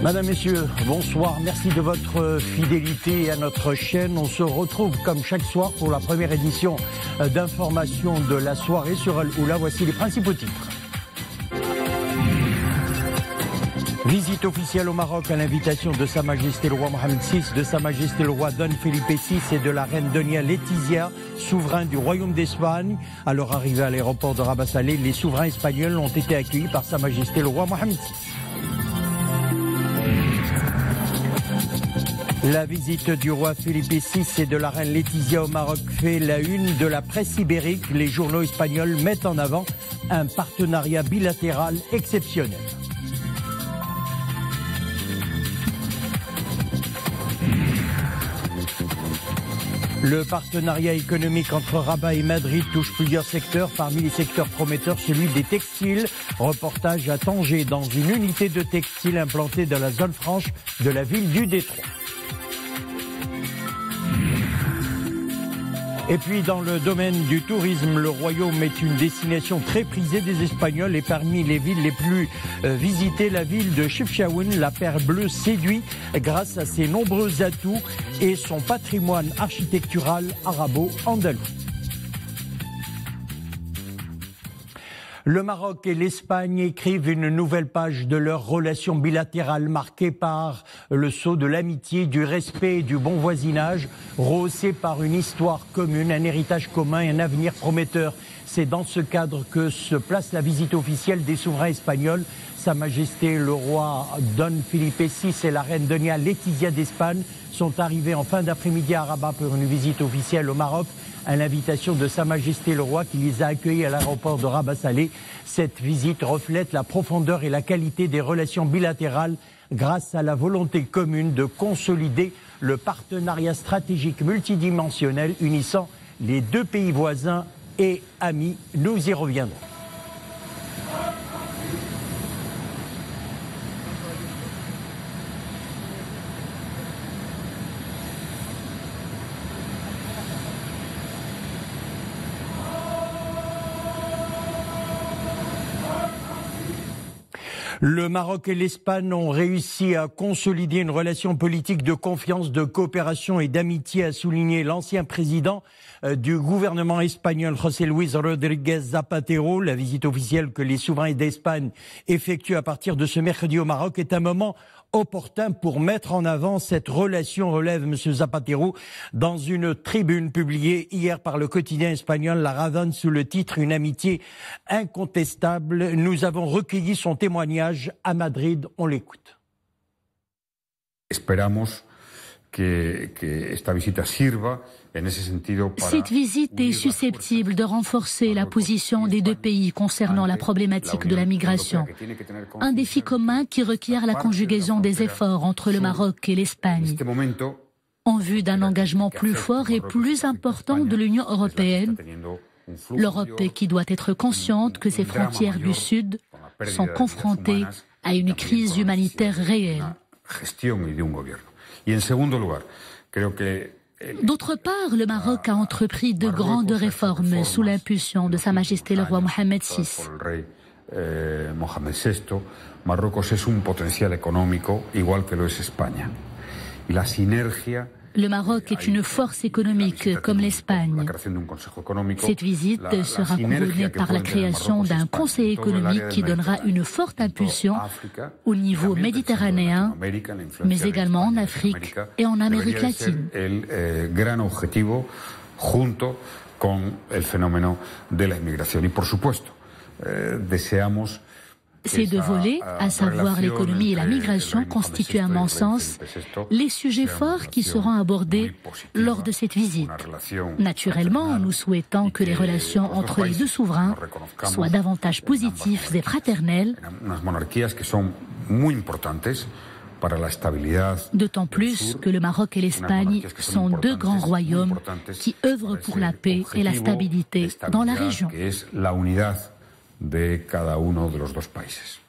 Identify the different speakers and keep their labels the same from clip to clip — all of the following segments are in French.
Speaker 1: Madame, Messieurs, bonsoir. Merci de votre fidélité à notre chaîne. On se retrouve comme chaque soir pour la première édition d'information de la soirée sur Al-Oula. Voici les principaux titres. Visite officielle au Maroc à l'invitation de Sa Majesté le roi Mohamed VI, de Sa Majesté le roi Don Felipe VI et de la reine Doña Letizia, souverain du Royaume d'Espagne. À leur arrivée à l'aéroport de Rabat Salé, les souverains espagnols ont été accueillis par Sa Majesté le roi Mohamed VI. La visite du roi Felipe VI et de la reine Letizia au Maroc fait la une de la presse ibérique. Les journaux espagnols mettent en avant un partenariat bilatéral exceptionnel. Le partenariat économique entre Rabat et Madrid touche plusieurs secteurs. Parmi les secteurs prometteurs, celui des textiles. Reportage à Tanger dans une unité de textile implantée dans la zone franche de la ville du Détroit. Et puis dans le domaine du tourisme, le Royaume est une destination très prisée des Espagnols et parmi les villes les plus visitées, la ville de Chefchaouen, la Perle Bleue séduit grâce à ses nombreux atouts et son patrimoine architectural arabo-andalou. Le Maroc et l'Espagne écrivent une nouvelle page de leur relation bilatérale marquée par le sceau de l'amitié, du respect et du bon voisinage, rehaussée par une histoire commune, un héritage commun et un avenir prometteur. C'est dans ce cadre que se place la visite officielle des souverains espagnols. Sa Majesté le roi Don Felipe VI et la reine Doña Letizia d'Espagne sont arrivés en fin d'après-midi à Rabat pour une visite officielle au Maroc, à l'invitation de Sa Majesté le roi qui les a accueillis à l'aéroport de Rabat Salé. Cette visite reflète la profondeur et la qualité des relations bilatérales grâce à la volonté commune de consolider le partenariat stratégique multidimensionnel unissant les deux pays voisins et amis. Nous y reviendrons. Le Maroc et l'Espagne ont réussi à consolider une relation politique de confiance, de coopération et d'amitié, a souligné l'ancien président du gouvernement espagnol, José Luis Rodríguez Zapatero. La visite officielle que les souverains d'Espagne effectuent à partir de ce mercredi au Maroc est un moment opportun pour mettre en avant cette relation, relève M. Zapatero dans une tribune publiée hier par le quotidien espagnol La Razón sous le titre « Une amitié incontestable ». Nous avons recueilli son témoignage à Madrid, on l'écoute.
Speaker 2: Esperamos que esta visita sirva.
Speaker 3: Cette visite est susceptible de renforcer la position des deux pays concernant la problématique de la migration. Un défi commun qui requiert la conjugaison des efforts entre le Maroc et l'Espagne, en vue d'un engagement plus fort et plus important de l'Union européenne. L'Europe qui doit être consciente que ses frontières du Sud sont confrontées à une crise humanitaire réelle. D'autre part, le Maroc a entrepris de grandes réformes sous l'impulsion de Sa Majesté le roi Mohamed VI.
Speaker 2: Marruecos es un potencial económico igual que lo es España. Y la sinergia.
Speaker 3: Le Maroc est une force économique comme l'Espagne. Cette visite sera couronnée par la création d'un conseil économique qui donnera une forte impulsion au niveau méditerranéen, mais également en Afrique et en Amérique latine.
Speaker 2: Gran objetivo junto con el fenómeno de la inmigración. Y por supuesto, deseamos.
Speaker 3: Ces deux volets, à savoir l'économie et la migration, constituent à mon sens les sujets forts qui seront abordés lors de cette visite. Naturellement, nous souhaitons que les relations entre les deux souverains soient davantage positives et fraternelles, d'autant plus que le Maroc et l'Espagne sont deux grands royaumes qui œuvrent pour la paix et la stabilité dans la région.
Speaker 2: De cada uno de los dos países.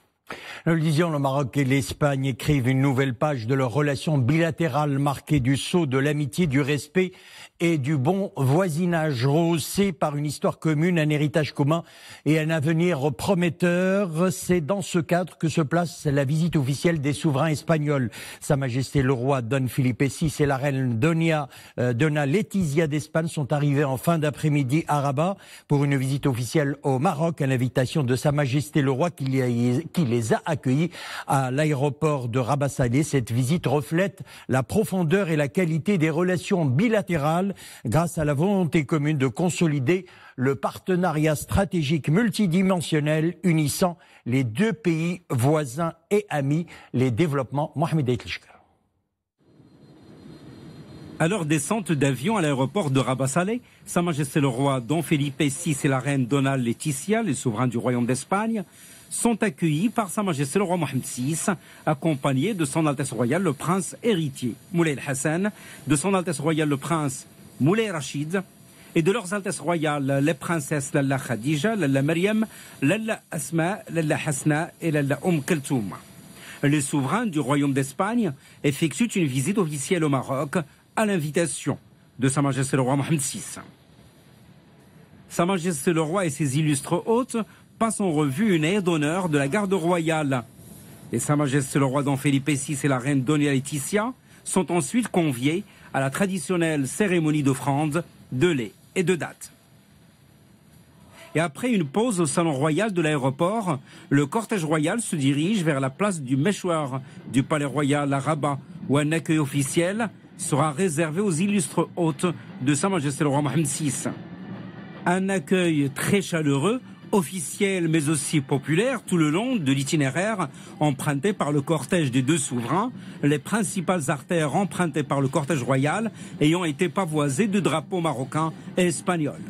Speaker 1: Nous le disions, le Maroc et l'Espagne écrivent une nouvelle page de leur relation bilatérale marquée du sceau de l'amitié, du respect et du bon voisinage, rehaussé par une histoire commune, un héritage commun et un avenir prometteur. C'est dans ce cadre que se place la visite officielle des souverains espagnols. Sa Majesté le roi Don Felipe VI et la reine Dona Letizia d'Espagne sont arrivés en fin d'après-midi à Rabat pour une visite officielle au Maroc à l'invitation de Sa Majesté le roi qui les a accueillis à l'aéroport de Rabat Salé. Cette visite reflète la profondeur et la qualité des relations bilatérales grâce à la volonté commune de consolider le partenariat stratégique multidimensionnel unissant les deux pays voisins et amis. Les développements, Mohamed Aitlishka.
Speaker 4: À leur descente d'avion à l'aéroport de Rabat Salé, Sa Majesté le roi Don Felipe VI et la reine Dona Letizia, les souverains du royaume d'Espagne, sont accueillis par Sa Majesté le roi Mohamed VI, accompagnés de Son Altesse royale le prince héritier Moulay Hassan, de Son Altesse royale le prince Moulay Rachid et de leurs Altesses royales les princesses Lalla Khadija, Lalla Maryam, Lalla Asma, Lalla Hasna et Lalla Keltoum. Les souverains du royaume d'Espagne effectuent une visite officielle au Maroc à l'invitation de Sa Majesté le roi Mohamed VI. Sa Majesté le roi et ses illustres hôtes passent en revue une aire d'honneur de la garde royale. Et Sa Majesté le roi Don Felipe VI et la reine Dona Letizia sont ensuite conviés à la traditionnelle cérémonie d'offrande de lait et de dattes. Et après une pause au salon royal de l'aéroport, le cortège royal se dirige vers la place du Méchoir du palais royal à Rabat, où un accueil officiel sera réservé aux illustres hôtes de Sa Majesté le roi Mohamed VI. Un accueil très chaleureux, officiel mais aussi populaire tout le long de l'itinéraire emprunté par le cortège des deux souverains, les principales artères empruntées par le cortège royal ayant été pavoisées de drapeaux marocains et espagnols.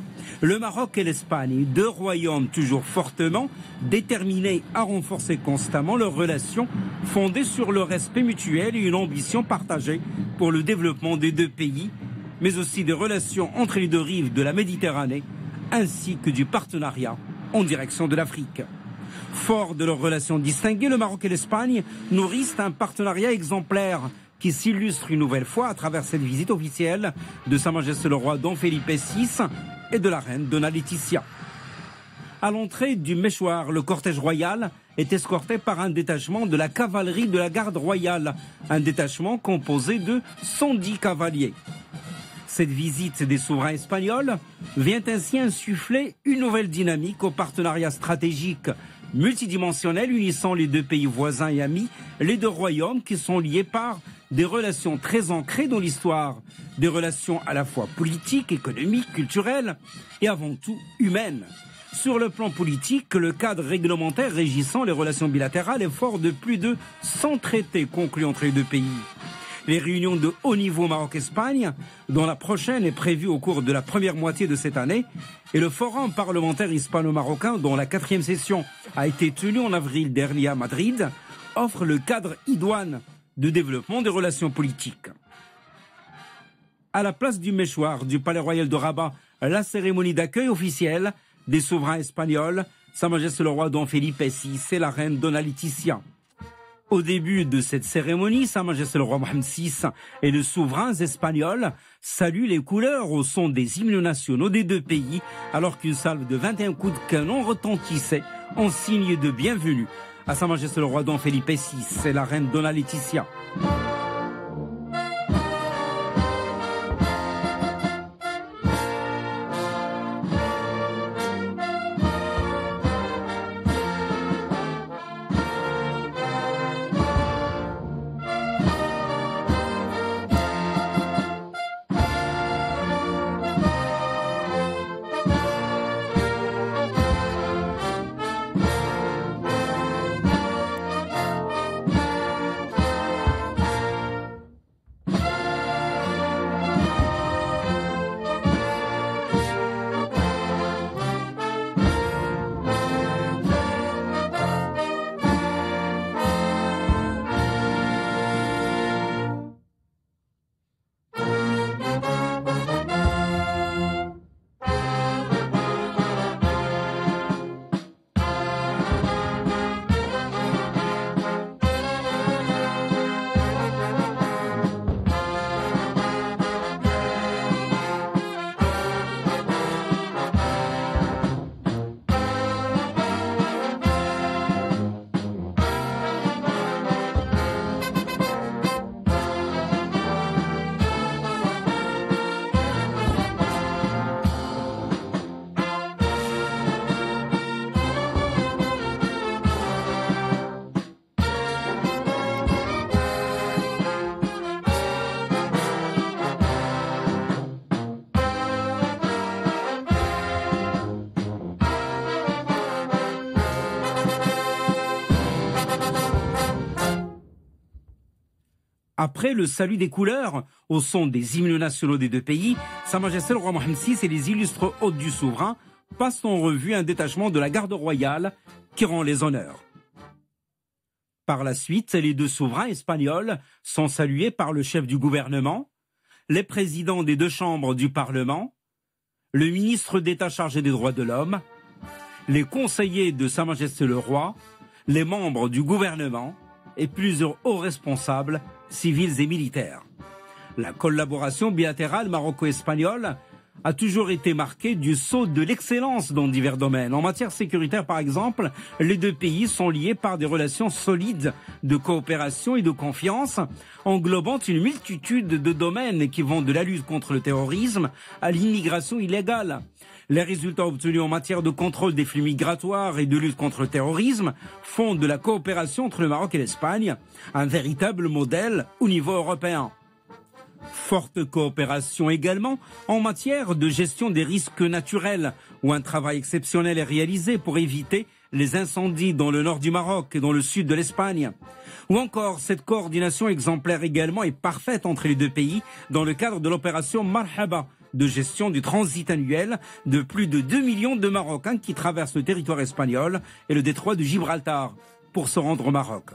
Speaker 4: Le Maroc et l'Espagne, deux royaumes toujours fortement déterminés à renforcer constamment leurs relations fondées sur le respect mutuel et une ambition partagée pour le développement des deux pays, mais aussi des relations entre les deux rives de la Méditerranée ainsi que du partenariat en direction de l'Afrique. Fort de leurs relations distinguées, le Maroc et l'Espagne nourrissent un partenariat exemplaire qui s'illustre une nouvelle fois à travers cette visite officielle de Sa Majesté le roi Don Felipe VI et de la reine Dona Letizia. À l'entrée du Méchoir, le cortège royal est escorté par un détachement de la cavalerie de la garde royale, un détachement composé de 110 cavaliers. Cette visite des souverains espagnols vient ainsi insuffler une nouvelle dynamique au partenariat stratégique multidimensionnel unissant les deux pays voisins et amis, les deux royaumes qui sont liés par des relations très ancrées dans l'histoire, des relations à la fois politiques, économiques, culturelles et avant tout humaines. Sur le plan politique, le cadre réglementaire régissant les relations bilatérales est fort de plus de 100 traités conclus entre les deux pays. Les réunions de haut niveau Maroc-Espagne, dont la prochaine est prévue au cours de la première moitié de cette année, et le forum parlementaire hispano-marocain, dont la 4e session a été tenue en avril dernier à Madrid, offrent le cadre idoine de développement des relations politiques. À la place du Méchoir du Palais Royal de Rabat, la cérémonie d'accueil officielle des souverains espagnols, Sa Majesté le roi Don Felipe VI et la reine Dona Letizia. Au début de cette cérémonie, Sa Majesté le roi Mohamed VI et les souverains espagnols saluent les couleurs au son des hymnes nationaux des deux pays, alors qu'une salve de 21 coups de canon retentissait en signe de bienvenue à Sa Majesté le roi Don Felipe VI et la reine Dona Letizia. Après le salut des couleurs, au son des hymnes nationaux des deux pays, Sa Majesté le roi Mohamed VI et les illustres hôtes du souverain passent en revue un détachement de la garde royale qui rend les honneurs. Par la suite, les deux souverains espagnols sont salués par le chef du gouvernement, les présidents des deux chambres du Parlement, le ministre d'État chargé des droits de l'homme, les conseillers de Sa Majesté le roi, les membres du gouvernement et plusieurs hauts responsables civils et militaires. La collaboration bilatérale maroco-espagnole a toujours été marquée du sceau de l'excellence dans divers domaines. En matière sécuritaire, par exemple, les deux pays sont liés par des relations solides de coopération et de confiance, englobant une multitude de domaines qui vont de la lutte contre le terrorisme à l'immigration illégale. Les résultats obtenus en matière de contrôle des flux migratoires et de lutte contre le terrorisme font de la coopération entre le Maroc et l'Espagne un véritable modèle au niveau européen. Forte coopération également en matière de gestion des risques naturels, où un travail exceptionnel est réalisé pour éviter les incendies dans le nord du Maroc et dans le sud de l'Espagne. Ou encore, cette coordination exemplaire également est parfaite entre les deux pays dans le cadre de l'opération Marhaba, de gestion du transit annuel de plus de 2 millions de Marocains qui traversent le territoire espagnol et le détroit de Gibraltar pour se rendre au Maroc.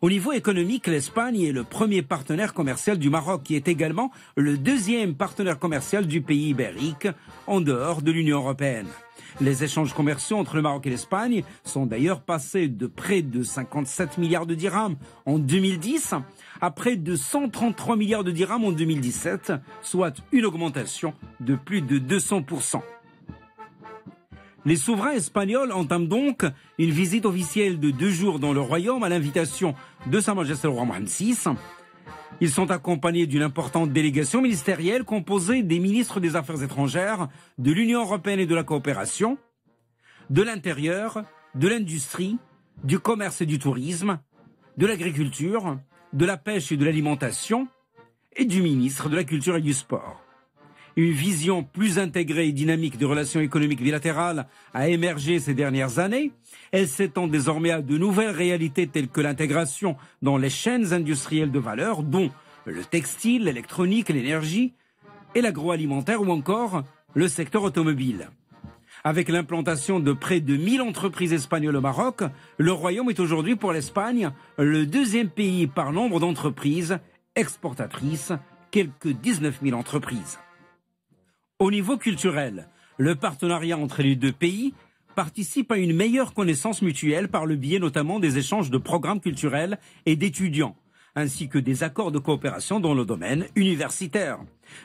Speaker 4: Au niveau économique, l'Espagne est le premier partenaire commercial du Maroc, qui est également le deuxième partenaire commercial du pays ibérique, en dehors de l'Union européenne. Les échanges commerciaux entre le Maroc et l'Espagne sont d'ailleurs passés de près de 57 milliards de dirhams en 2010 à près de 133 milliards de dirhams en 2017, soit une augmentation de plus de 200%. Les souverains espagnols entament donc une visite officielle de 2 jours dans le royaume à l'invitation de Sa Majesté le roi Mohamed VI. Ils sont accompagnés d'une importante délégation ministérielle composée des ministres des Affaires étrangères, de l'Union européenne et de la coopération, de l'intérieur, de l'industrie, du commerce et du tourisme, de l'agriculture, de la pêche et de l'alimentation, et du ministre de la Culture et du Sport. Une vision plus intégrée et dynamique des relations économiques bilatérales a émergé ces dernières années. Elle s'étend désormais à de nouvelles réalités telles que l'intégration dans les chaînes industrielles de valeur, dont le textile, l'électronique, l'énergie et l'agroalimentaire ou encore le secteur automobile. Avec l'implantation de près de 1000 entreprises espagnoles au Maroc, le Royaume est aujourd'hui pour l'Espagne le deuxième pays par nombre d'entreprises exportatrices, quelques 19 000 entreprises. Au niveau culturel, le partenariat entre les deux pays participe à une meilleure connaissance mutuelle par le biais notamment des échanges de programmes culturels et d'étudiants, ainsi que des accords de coopération dans le domaine universitaire.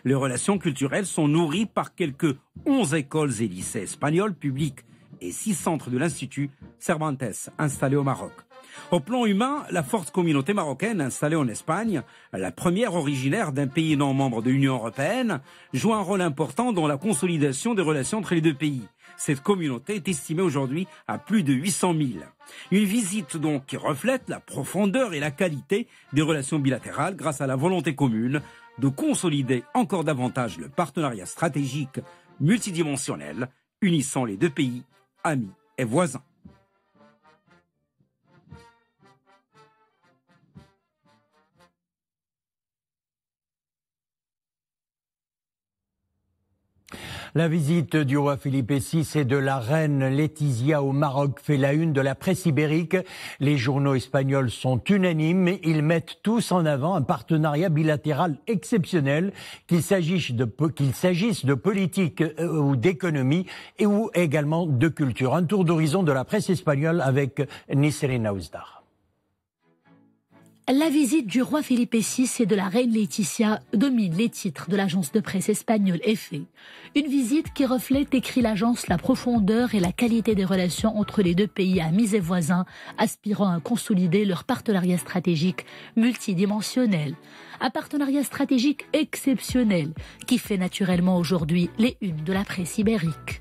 Speaker 4: Les relations culturelles sont nourries par quelques 11 écoles et lycées espagnols publics et 6 centres de l'Institut Cervantes installés au Maroc. Au plan humain, la forte communauté marocaine installée en Espagne, la première originaire d'un pays non membre de l'Union européenne, joue un rôle important dans la consolidation des relations entre les deux pays. Cette communauté est estimée aujourd'hui à plus de 800 000. Une visite donc qui reflète la profondeur et la qualité des relations bilatérales grâce à la volonté commune de consolider encore davantage le partenariat stratégique multidimensionnel unissant les deux pays, amis et voisins.
Speaker 1: La visite du roi Philippe VI et de la reine Laetitia au Maroc fait la une de la presse ibérique. Les journaux espagnols sont unanimes. Ils mettent tous en avant un partenariat bilatéral exceptionnel, qu'il s'agisse de politique ou d'économie ou également de culture. Un tour d'horizon de la presse espagnole avec Nisrine Ousdar.
Speaker 3: La visite du roi Philippe VI et de la reine Laetitia domine les titres de l'agence de presse espagnole EFE. Une visite qui reflète, écrit l'agence, la profondeur et la qualité des relations entre les deux pays amis et voisins, aspirant à consolider leur partenariat stratégique multidimensionnel. Un partenariat stratégique exceptionnel qui fait naturellement aujourd'hui les unes de la presse ibérique.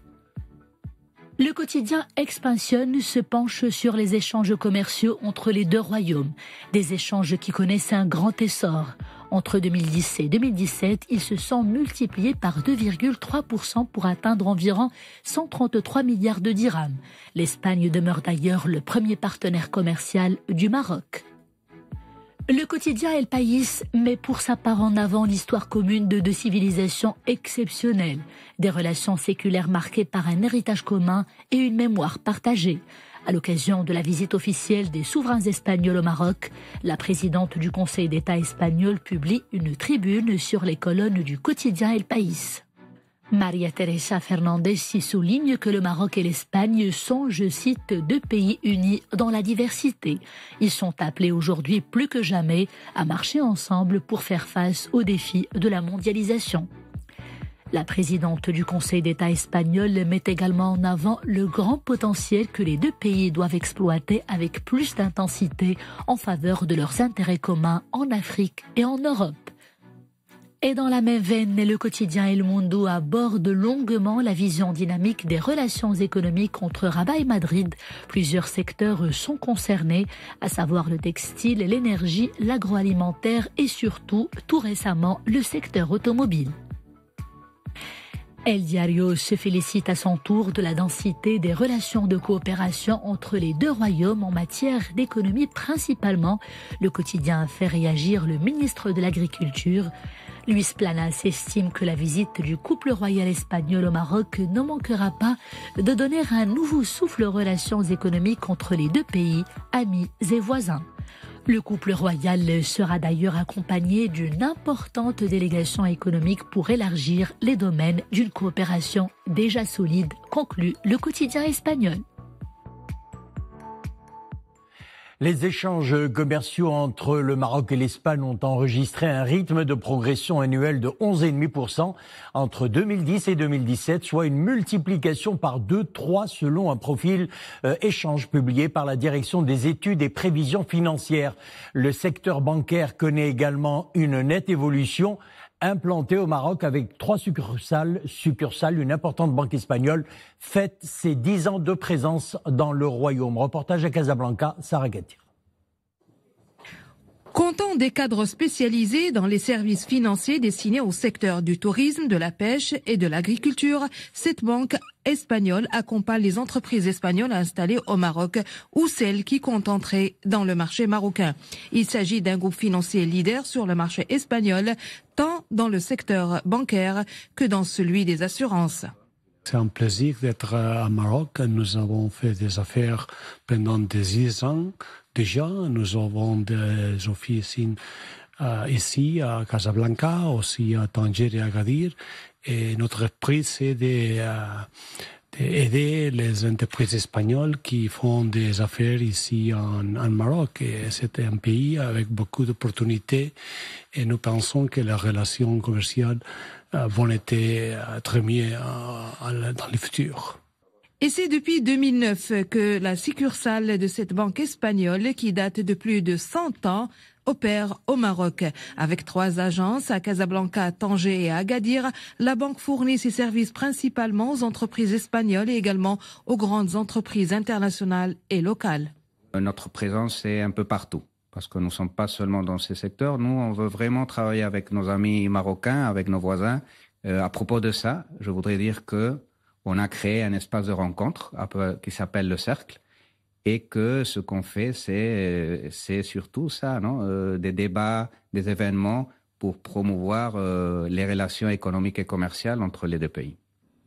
Speaker 3: Le quotidien Expansión se penche sur les échanges commerciaux entre les deux royaumes, des échanges qui connaissent un grand essor. Entre 2010 et 2017, ils se sont multipliés par 2,3% pour atteindre environ 133 milliards de dirhams. L'Espagne demeure d'ailleurs le premier partenaire commercial du Maroc. Le quotidien El País met pour sa part en avant l'histoire commune de deux civilisations exceptionnelles, des relations séculaires marquées par un héritage commun et une mémoire partagée. À l'occasion de la visite officielle des souverains espagnols au Maroc, la présidente du Conseil d'État espagnol publie une tribune sur les colonnes du quotidien El País. Maria Teresa Fernández y souligne que le Maroc et l'Espagne sont, je cite, deux pays unis dans la diversité. Ils sont appelés aujourd'hui plus que jamais à marcher ensemble pour faire face aux défis de la mondialisation. La présidente du Conseil d'État espagnol met également en avant le grand potentiel que les deux pays doivent exploiter avec plus d'intensité en faveur de leurs intérêts communs en Afrique et en Europe. Et dans la même veine, le quotidien El Mundo aborde longuement la vision dynamique des relations économiques entre Rabat et Madrid. Plusieurs secteurs sont concernés, à savoir le textile, l'énergie, l'agroalimentaire et surtout, tout récemment, le secteur automobile. El Diario se félicite à son tour de la densité des relations de coopération entre les deux royaumes en matière d'économie principalement. Le quotidien fait réagir le ministre de l'Agriculture. Luis Planas estime que la visite du couple royal espagnol au Maroc ne manquera pas de donner un nouveau souffle aux relations économiques entre les deux pays, amis et voisins. Le couple royal sera d'ailleurs accompagné d'une importante délégation économique pour élargir les domaines d'une coopération déjà solide, conclut le quotidien espagnol.
Speaker 1: Les échanges commerciaux entre le Maroc et l'Espagne ont enregistré un rythme de progression annuelle de 11,5% entre 2010 et 2017, soit une multiplication par 2-3 selon un profil échange publié par la Direction des études et prévisions financières. Le secteur bancaire connaît également une nette évolution. Implanté au Maroc avec 3 succursales, une importante banque espagnole fête ses 10 ans de présence dans le royaume. Reportage à Casablanca, Sarah Gatir.
Speaker 5: Comptant des cadres spécialisés dans les services financiers destinés au secteur du tourisme, de la pêche et de l'agriculture, cette banque espagnole accompagne les entreprises espagnoles installées au Maroc ou celles qui comptent entrer dans le marché marocain. Il s'agit d'un groupe financier leader sur le marché espagnol, tant dans le secteur bancaire que dans celui des assurances.
Speaker 6: C'est un plaisir d'être à Maroc. Nous avons fait des affaires pendant des 10 ans. Déjà, nous avons des officines ici à Casablanca, aussi à Tanger et à Agadir. Et notre prix, c'est d'aider les entreprises espagnoles qui font des affaires ici en Maroc. Et c'est un pays avec beaucoup d'opportunités. Et nous pensons que les relations commerciales vont être très mieux dans le futur.
Speaker 5: Et c'est depuis 2009 que la succursale de cette banque espagnole, qui date de plus de 100 ans, opère au Maroc. Avec 3 agences à Casablanca, Tanger et Agadir, la banque fournit ses services principalement aux entreprises espagnoles et également aux grandes entreprises internationales et locales.
Speaker 7: Notre présence est un peu partout, parce que nous ne sommes pas seulement dans ces secteurs. Nous, on veut vraiment travailler avec nos amis marocains, avec nos voisins. À propos de ça, je voudrais dire que on a créé un espace de rencontre qui s'appelle le Cercle, et que ce qu'on fait, c'est surtout ça, des débats, des événements pour promouvoir les relations économiques et commerciales entre les deux pays.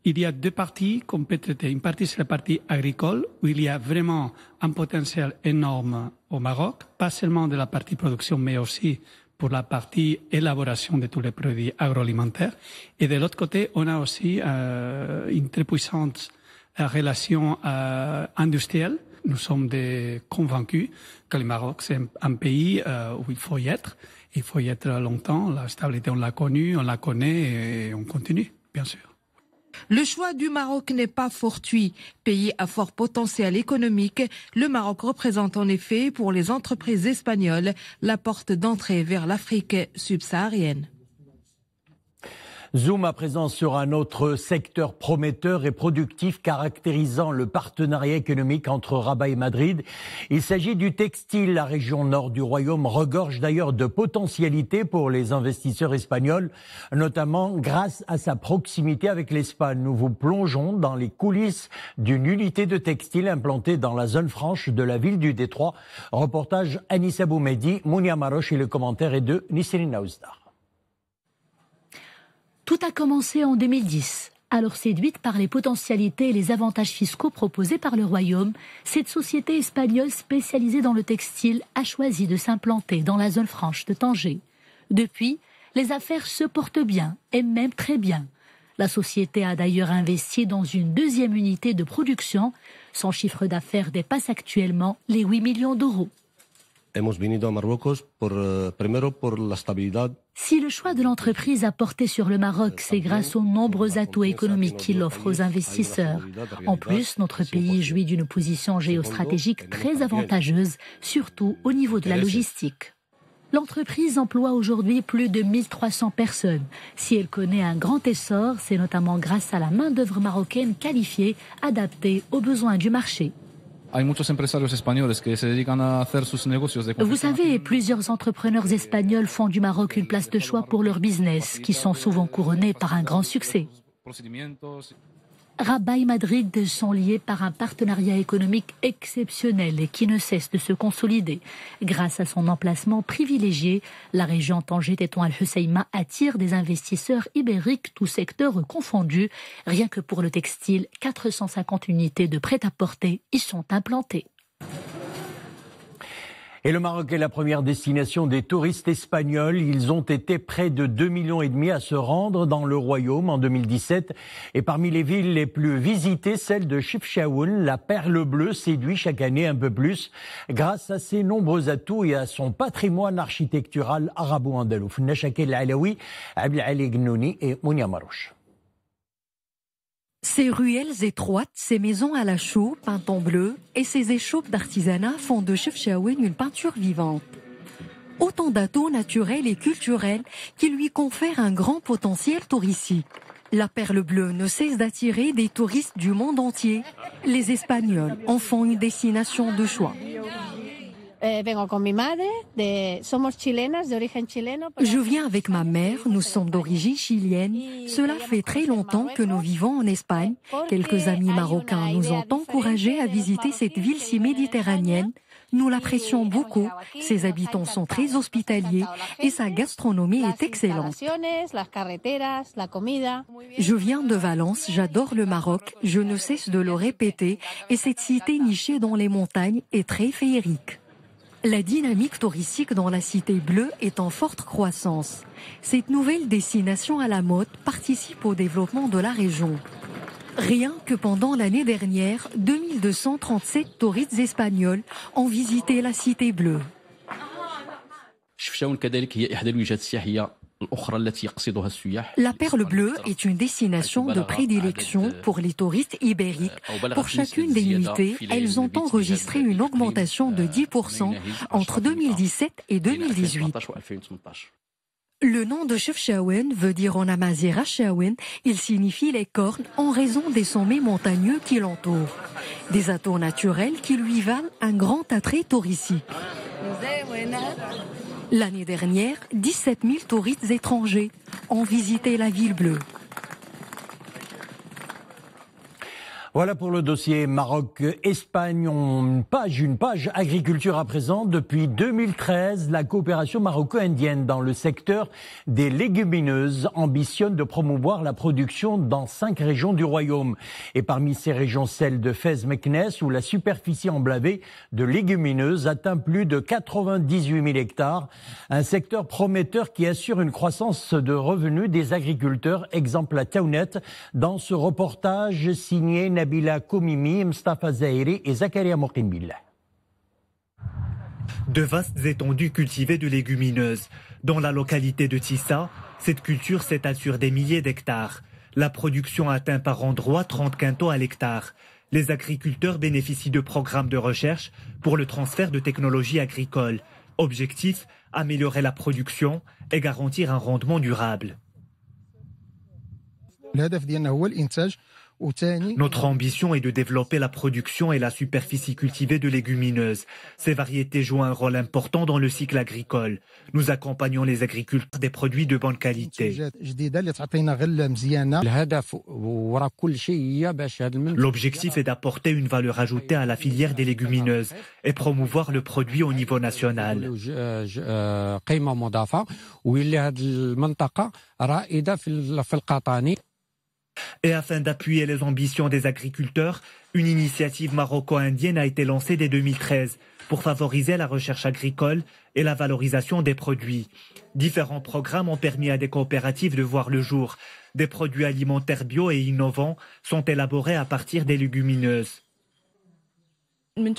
Speaker 8: Il y a 2 parties qu'on peut traiter. Une partie, c'est la partie agricole, où il y a vraiment un potentiel énorme au Maroc, pas seulement de la partie production, mais aussi pour la partie élaboration de tous les produits agroalimentaires. Et de l'autre côté, on a aussi une très puissante relation industrielle. Nous sommes convaincus que le Maroc, c'est un pays où il faut y être. Il faut y être longtemps. La stabilité, on l'a connue, on la connaît et on continue, bien sûr.
Speaker 5: Le choix du Maroc n'est pas fortuit. Pays à fort potentiel économique, le Maroc représente en effet pour les entreprises espagnoles la porte d'entrée vers l'Afrique subsaharienne.
Speaker 1: Zoom à présent sera notre secteur prometteur et productif caractérisant le partenariat économique entre Rabat et Madrid. Il s'agit du textile. La région nord du royaume regorge d'ailleurs de potentialités pour les investisseurs espagnols, notamment grâce à sa proximité avec l'Espagne. Nous vous plongeons dans les coulisses d'une unité de textile implantée dans la zone franche de la ville du Détroit. Reportage Anissa Boumedi, Mounia Maroche et le commentaire est de Nisrine Naouzdar.
Speaker 3: Tout a commencé en 2010. Alors séduite par les potentialités et les avantages fiscaux proposés par le Royaume, cette société espagnole spécialisée dans le textile a choisi de s'implanter dans la zone franche de Tanger. Depuis, les affaires se portent bien, et même très bien. La société a d'ailleurs investi dans une deuxième unité de production. Son chiffre d'affaires dépasse actuellement les 8 millions d'euros. Si le choix de l'entreprise a porté sur le Maroc, c'est grâce aux nombreux atouts économiques qu'il offre aux investisseurs. En plus, notre pays jouit d'une position géostratégique très avantageuse, surtout au niveau de la logistique. L'entreprise emploie aujourd'hui plus de 1300 personnes. Si elle connaît un grand essor, c'est notamment grâce à la main-d'œuvre marocaine qualifiée, adaptée aux besoins du marché. Vous savez, plusieurs entrepreneurs espagnols font du Maroc une place de choix pour leur business, qui sont souvent couronnés par un grand succès. Rabat et Madrid sont liés par un partenariat économique exceptionnel et qui ne cesse de se consolider. Grâce à son emplacement privilégié, la région Tanger-Tétouan Al-Husseima attire des investisseurs ibériques, tous secteurs confondus. Rien que pour le textile, 450 unités de prêt-à-porter y sont implantées.
Speaker 1: Et le Maroc est la première destination des touristes espagnols. Ils ont été près de 2,5 millions à se rendre dans le royaume en 2017. Et parmi les villes les plus visitées, celle de Chefchaouen, la perle bleue, séduit chaque année un peu plus grâce à ses nombreux atouts et à son patrimoine architectural arabo-andalouf. Nachakel Alaoui, Abdelali Gnouni et Mounia Marouche.
Speaker 9: Ces ruelles étroites, ces maisons à la chaux, peintes en bleu, et ces échoppes d'artisanat font de Chefchaouen une peinture vivante. Autant d'atouts naturels et culturels qui lui confèrent un grand potentiel touristique. La perle bleue ne cesse d'attirer des touristes du monde entier. Les Espagnols en font une destination de choix. Je viens avec ma mère, nous sommes d'origine chilienne. Cela fait très longtemps que nous vivons en Espagne. Quelques amis marocains nous ont encouragés à visiter cette ville si méditerranéenne. Nous l'apprécions beaucoup, ses habitants sont très hospitaliers et sa gastronomie est excellente. Je viens de Valence, j'adore le Maroc, je ne cesse de le répéter et cette cité nichée dans les montagnes est très féerique. La dynamique touristique dans la Cité Bleue est en forte croissance. Cette nouvelle destination à la mode participe au développement de la région. Rien que pendant l'année dernière, 2237 touristes espagnols ont visité la Cité Bleue. La perle bleue est une destination de prédilection pour les touristes ibériques. Pour chacune des nuitées, elles ont enregistré une augmentation de 10% entre 2017 et 2018. Le nom de Chefchaouen veut dire en amazigh Rachaouen, il signifie les cornes en raison des sommets montagneux qui l'entourent. Des atouts naturels qui lui valent un grand attrait touristique. L'année dernière, 17 000 touristes étrangers ont visité la ville bleue.
Speaker 1: Voilà pour le dossier Maroc-Espagne. Une page agriculture à présent. Depuis 2013, la coopération maroco-indienne dans le secteur des légumineuses ambitionne de promouvoir la production dans 5 régions du royaume. Et parmi ces régions, celle de Fès-Meknès, où la superficie emblavée de légumineuses atteint plus de 98 000 hectares. Un secteur prometteur qui assure une croissance de revenus des agriculteurs. Exemple à Taounet, dans ce reportage signé Nabila Komimi, Mustafa Zahiri et Zakaria Mokimbillah.
Speaker 10: De vastes étendues cultivées de légumineuses. Dans la localité de Tissa, cette culture s'étale sur des milliers d'hectares. La production atteint par endroits 30 quintaux à l'hectare. Les agriculteurs bénéficient de programmes de recherche pour le transfert de technologies agricoles. Objectif, améliorer la production et garantir un rendement durable. Notre ambition est de développer la production et la superficie cultivée de légumineuses. Ces variétés jouent un rôle important dans le cycle agricole. Nous accompagnons les agriculteurs des produits de bonne qualité. L'objectif est d'apporter une valeur ajoutée à la filière des légumineuses et promouvoir le produit au niveau national. Et afin d'appuyer les ambitions des agriculteurs, une initiative maroco-indienne a été lancée dès 2013 pour favoriser la recherche agricole et la valorisation des produits. Différents programmes ont permis à des coopératives de voir le jour. Des produits alimentaires bio et innovants sont élaborés à partir des légumineuses. Nous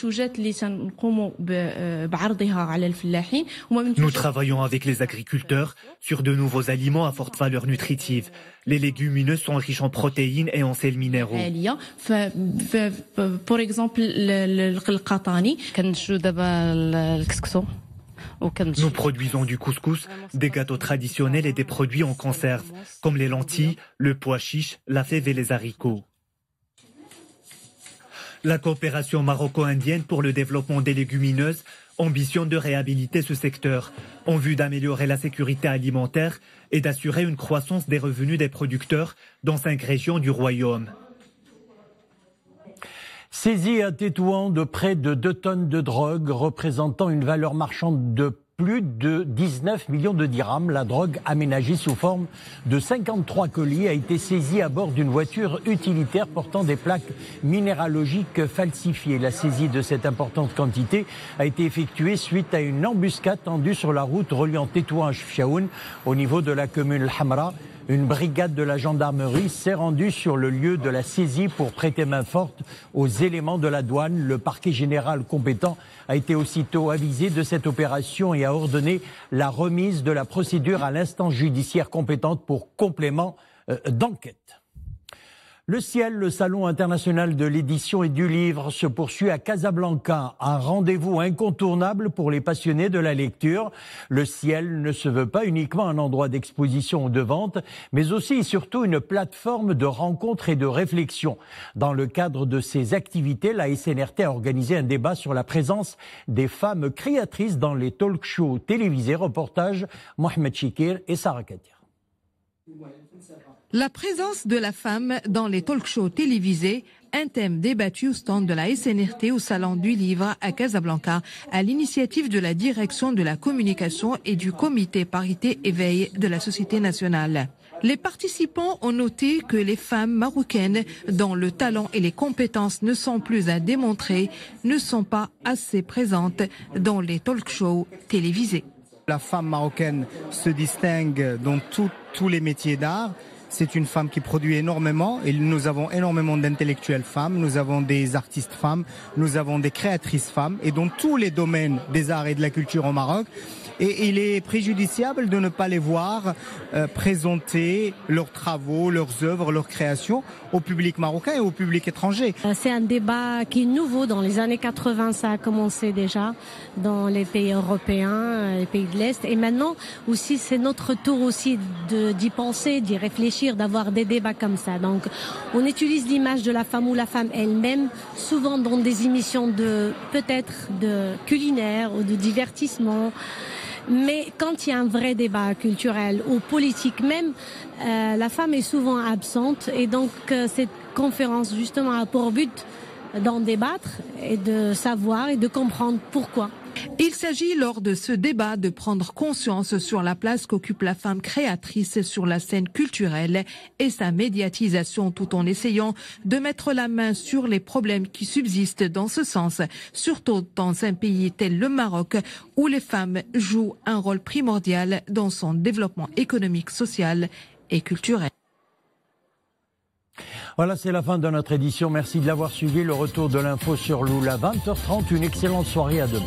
Speaker 10: travaillons avec les agriculteurs sur de nouveaux aliments à forte valeur nutritive. Les légumineuses sont riches en protéines et en sels minéraux.
Speaker 11: Par exemple,
Speaker 10: nous produisons du couscous, des gâteaux traditionnels et des produits en conserve, comme les lentilles, le pois chiche, la fève et les haricots. La coopération maroco-indienne pour le développement des légumineuses ambitionne de réhabiliter ce secteur en vue d'améliorer la sécurité alimentaire et d'assurer une croissance des revenus des producteurs dans 5 régions du royaume.
Speaker 1: Saisie à Tétouan de près de 2 tonnes de drogue représentant une valeur marchande de plus de 19 millions de dirhams. La drogue aménagée sous forme de 53 colis a été saisie à bord d'une voiture utilitaire portant des plaques minéralogiques falsifiées. La saisie de cette importante quantité a été effectuée suite à une embuscade tendue sur la route reliant Tétouan à Chefchaouen au niveau de la commune Al-Hamra. Une brigade de la gendarmerie s'est rendue sur le lieu de la saisie pour prêter main forte aux éléments de la douane. Le parquet général compétent a été aussitôt avisé de cette opération et a ordonné la remise de la procédure à l'instance judiciaire compétente pour complément d'enquête. Le Ciel, le salon international de l'édition et du livre, se poursuit à Casablanca. Un rendez-vous incontournable pour les passionnés de la lecture. Le Ciel ne se veut pas uniquement un endroit d'exposition ou de vente, mais aussi et surtout une plateforme de rencontres et de réflexion. Dans le cadre de ces activités, la SNRT a organisé un débat sur la présence des femmes créatrices dans les talk-shows télévisés. Reportage Mohamed Chikir et Sarah Katir.
Speaker 5: La présence de la femme dans les talk-shows télévisés, un thème débattu au stand de la SNRT au Salon du Livre à Casablanca, à l'initiative de la Direction de la Communication et du Comité Parité Éveil de la Société nationale. Les participants ont noté que les femmes marocaines, dont le talent et les compétences ne sont plus à démontrer, ne sont pas assez présentes dans les talk-shows télévisés.
Speaker 12: La femme marocaine se distingue dans tous les métiers d'art. C'est une femme qui produit énormément et nous avons énormément d'intellectuelles femmes, nous avons des artistes femmes, nous avons des créatrices femmes et dans tous les domaines des arts et de la culture au Maroc. Et il est préjudiciable de ne pas les voir présenter leurs travaux, leurs œuvres, leurs créations au public marocain et au public étranger.
Speaker 11: C'est un débat qui est nouveau. Dans les années 80, ça a commencé déjà dans les pays européens, les pays de l'Est. Et maintenant aussi, c'est notre tour aussi d'y penser, d'y réfléchir, d'avoir des débats comme ça. Donc, on utilise l'image de la femme ou la femme elle-même, souvent dans des émissions peut-être de culinaire ou de divertissement. Mais quand il y a un vrai débat culturel ou politique même, la femme est souvent absente et donc cette conférence justement a pour but d'en débattre et de savoir et de comprendre pourquoi.
Speaker 5: Il s'agit lors de ce débat de prendre conscience sur la place qu'occupe la femme créatrice sur la scène culturelle et sa médiatisation tout en essayant de mettre la main sur les problèmes qui subsistent dans ce sens, surtout dans un pays tel le Maroc où les femmes jouent un rôle primordial dans son développement économique, social et culturel.
Speaker 1: Voilà, c'est la fin de notre édition. Merci de l'avoir suivi. Le retour de l'info sur Loula, 20h30. Une excellente soirée, à demain.